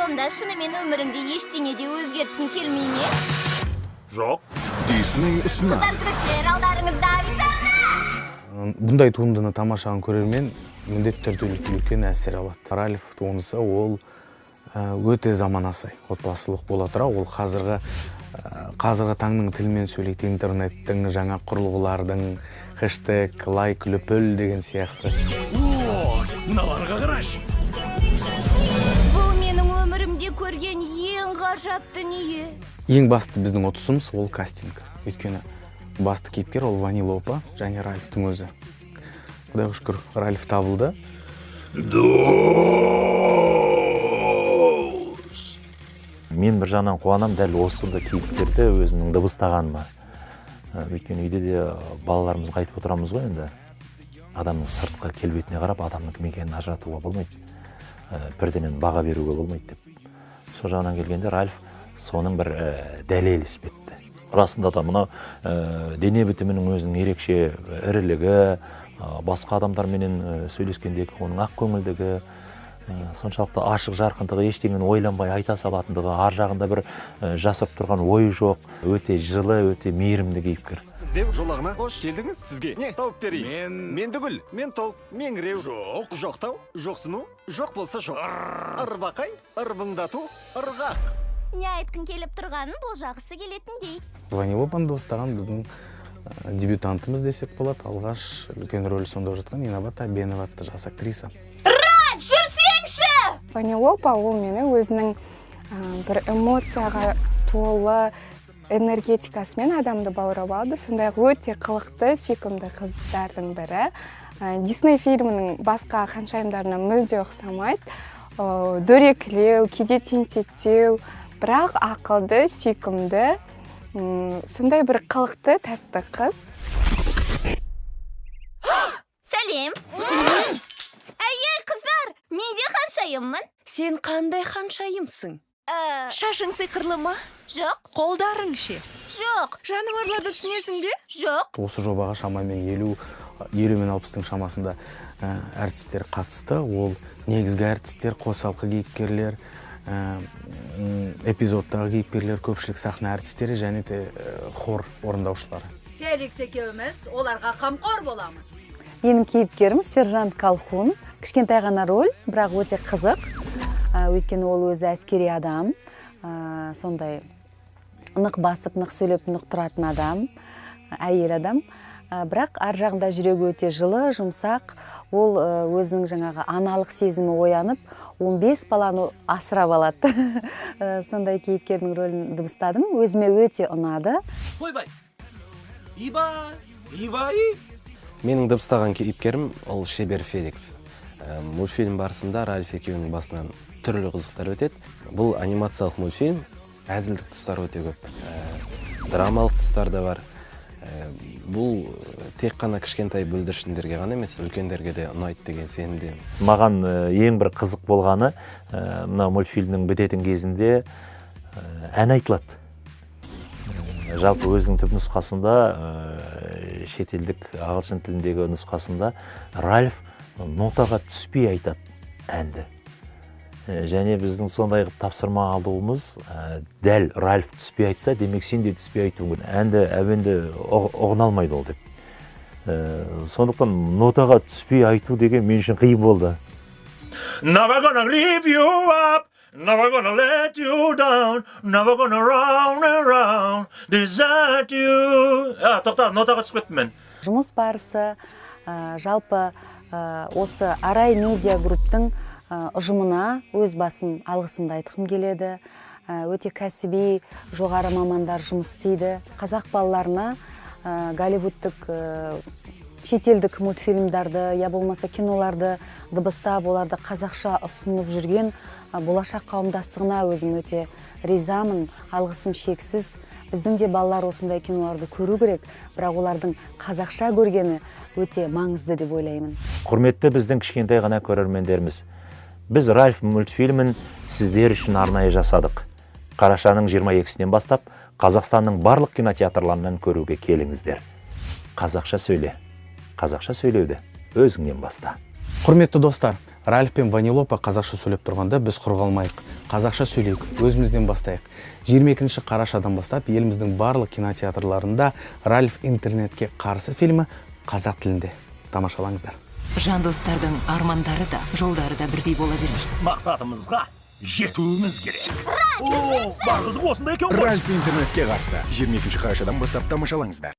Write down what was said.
Сонда шынымен өміріңде ештеңе де өзгерткің келмей ме? Жоқ. Disney ұсынады. Қыздар жігіттер, алдарыңызда Ритана! Бұндай туындыны тамашаған көрермен міндетті түрде үлкен әсер алады. Ральф туындысы ол өте замана сай, отбасылық бола тұра, ол қазіргі таңның тілімен сөйлейді, интернеттің, жаңа құрылғылардың, хэштег, лайк, löpөл деген сияқты. Мыналарға қарашы. Бұл менің өмірімде көрген ең ғажап дүние. Ең басты біздің ұтысымыз ол кастинг. Өйткені басты кейіпкер ол Ванилопа және Ральфтың өзі. Құдайға шүкір, Ральф табылды. Мен бір жағынан қуанам дәл осындай кейіпкерді өзімнің дыбыстағаныма. Өйткені үйде де балаларымызға айтып отырамыз ғой енді. Адамның сыртқы келбетіне қарап, адамның кім екенін ажыратуға болмайды. Бірденен баға беруге болмайды деп. Сол жағынан келгенде Ральф соның бір дәлел іспетті. Расында да мына дене бітімінің өзінің ерекше ірілігі, басқа адамдарменен сөйлескендегі оның ақ көңілдігі, соншалықты ашық жарқындығы, ештеңені ойланбай айта салатындығы, ар жағында бір жасап тұрған ойы жоқ, өте жылы, өте мейірімді кейіпкер. Сіздер жолағына қош келдіңіз, сізге не тауып берейін? Мен дүгіл, мен тол, меңіреу. Жоқ. Жоқтау, жоқсыну, жоқ болса жоқ. Ырбақай, ырбыңдату, ырғақ. Не айтқың келіп тұрғанын бұл жағысы келетіндей. Ванилопаны дыбыстаған біздің дебютантымыз десек болады. Алғаш үлкен рөл сомдап жатқан Инабат Абенова атты жас актриса. Жүрсеңші! Ванилопа ол мені өзінің бір эмоцияға толы энергетикасымен адамды баурап алды. Сондай өте қылықты, сүйкімді қыздардың бірі. Дисней фильмінің басқа ханшайымдарына мүлде ұқсамайды. Дөрекілеу, кейде тентектеу, бірақ ақылды, сүйкімді, сондай бір қылықты, тәтті қыз. Сәлем! Әйел қыздар, мен де ханшайыммын. Сен қандай ханшайымсың? Шашың сиқырлы ма? Жоқ. Қолдарың ше? Жоқ. Жануарларды түсінесің бе? Жоқ. Осы жобаға шамамен 50 мен 60-тың шамасында әртістер қатысты. Ол негізгі әртістер, қосалқы кейіпкерлер, эпизодтағы кейіпкерлер, көпшілік сахна әртістері және де хор орындаушылары. Феликс екеуміз оларға қамқор боламыз. Менің кейіпкерім сержант Колхун. Кішкентай ғана рөл, бірақ өте қызық. Өйткені ол өзі әскери адам, сондай нық басып, нық сөйлеп, нық тұратын адам, әйел адам. Бірақ ар жағында жүрегі өте жылы, жұмсақ. Ол өзінің жаңағы аналық сезімі оянып, 15 баланы асырап алады. Сондай кейіпкердің рөлін дыбыстадым. Өзіме өте ұнады. Ойбай! Ибай! Менің дыбыстаған кейіпкерім ол шебер Феликс. Мультфильм барысында Ральф екеуінің басынан түрлі қызықтар өтеді. Бұл анимациялық мультфильм, әзілдік тұстар өте көп. Драмалық тұстар да бар. Бұл тек қана кішкентай бүлдіршіндерге ғана емес, үлкендерге де ұнайды деген сенімдемін. Маған ең бір қызық болғаны, мына мультфильмнің бітетін кезінде ән айтылады. Жалпы өзінің түп нұсқасында, шетелдік ағылшын тіліндегі нұсқасында Ральф нотаға түспей айтады әнді. Және біздің сондай тапсырма алдығымыз, дәл Ральф түспей айтса, демек сен де түспей айтуың керек. Әнді әуенді оғына алмайды ол деп. Сондықтан нотаға түспей айту деген мен үшін қиын болды. Never gonna leave you up, never gonna let you down, never gonna round and round, desert you. Тоқта, нотаға түсіп кеттім мен. Жұмыс барысы, жалпы осы Арай медиа групптың ұжымына өз басым алғысымды айтқым келеді. Өте кәсіби, жоғары мамандар жұмыс істейді. Қазақ балаларына голливудтық, шетелдік мультфильмдарды, я болмаса киноларды дыбыстап, оларды қазақша ұсынып жүрген болашақ қауымдастығына өзім өте ризамын, алғысым шексіз. Біздің де балалар осындай киноларды көру керек, бірақ олардың қазақша көргені өте маңызды деп ойлаймын. Құрметті біздің кішкентай ғана көрермендеріміз. Біз Ральф мультфильмін сіздер үшін арнайы жасадық. Қарашаның 22-сінен бастап Қазақстанның барлық кинотеатрларынан көруге келіңіздер. Қазақша сөйле. Қазақша сөйлеуді өзіңнен баста. Құрметті достар, Ральф пен Ванилопа қазақша сөйлеп тұрғанда біз құр қалмайық, қазақша сөйлейік, өзімізден бастайық. 22 қарашадан бастап еліміздің барлық кинотеатрларында Ральф интернетке қарсы фильмі қазақ тілінде. Тамашалаңыздар. Жан достардың армандары да, жолдары да бірдей бола бермейді. Мақсатымызға жетуіміз керек. Бар қызық осында екен ғой. Ральф интернетке қарсы 22 қарашадан бастап тамашалаңыздар.